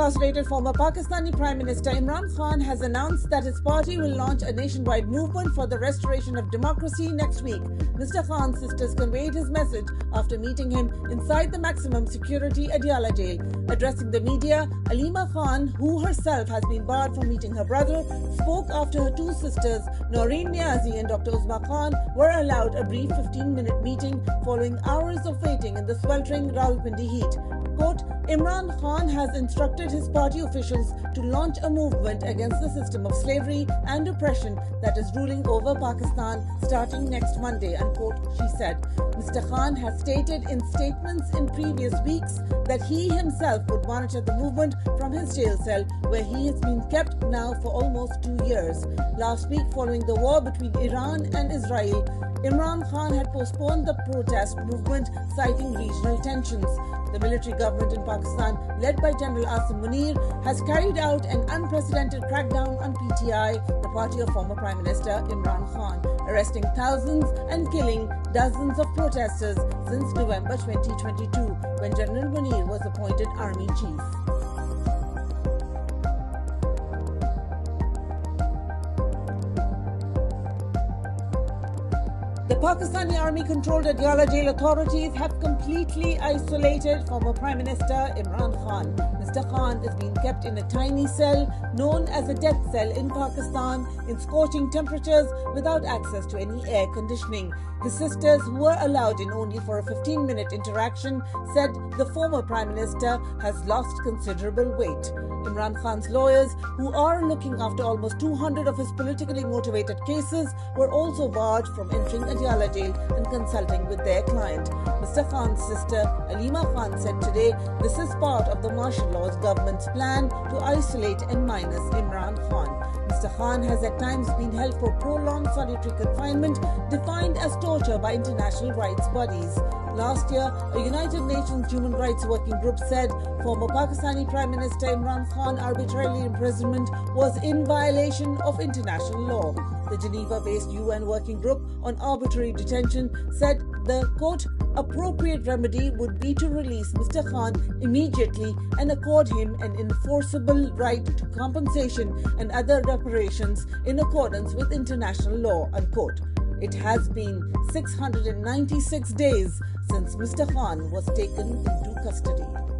Incarcerated former Pakistani Prime Minister Imran Khan has announced that his party will launch a nationwide movement for the restoration of democracy next week. Mr. Khan's sisters conveyed his message after meeting him inside the maximum security Adiala jail. Addressing the media, Alima Khan, who herself has been barred from meeting her brother, spoke after her two sisters, Noreen Niazi and Dr. Uzma Khan, were allowed a brief 15-minute meeting following hours of waiting in the sweltering Rawalpindi heat. Quote, Imran Khan has instructed his party officials to launch a movement against the system of slavery and oppression that is ruling over Pakistan starting next Monday, unquote, she said. Mr. Khan has stated in statements in previous weeks that he himself would monitor the movement from his jail cell, where he has been kept now for almost 2 years. Last week, following the war between Iran and Israel, Imran Khan had postponed the protest movement, citing regional tensions. The military government in Pakistan, led by General Asim Munir, has carried out an unprecedented crackdown on PTI, the party of former Prime Minister Imran Khan, arresting thousands and killing dozens of protesters since November 2022, when General Munir was appointed army chief. The Pakistani army-controlled Adiala jail authorities have completely isolated former Prime Minister Imran Khan. Mr. Khan is being kept in a tiny cell known as a death cell in Pakistan in scorching temperatures without access to any air conditioning. His sisters, who were allowed in only for a 15-minute interaction, said the former Prime Minister has lost considerable weight. Imran Khan's lawyers, who are looking after almost 200 of his politically motivated cases, were also barred from entering Adiala jail and consulting with their client. Mr. Khan's sister, Alima Khan, said today this is part of the martial law's government's plan to isolate and minus Imran Khan. Mr. Khan has at times been held for prolonged solitary confinement, defined as torture by international rights bodies. Last year, a United Nations Human Rights Working Group said former Pakistani Prime Minister Imran Khan's arbitrary imprisonment was in violation of international law. The Geneva-based UN Working Group on Arbitrary Detention said the, quote, appropriate remedy would be to release Mr. Khan immediately and accord him an enforceable right to compensation and other reparations in accordance with international law, unquote. It has been 696 days since Mr. Khan was taken into custody.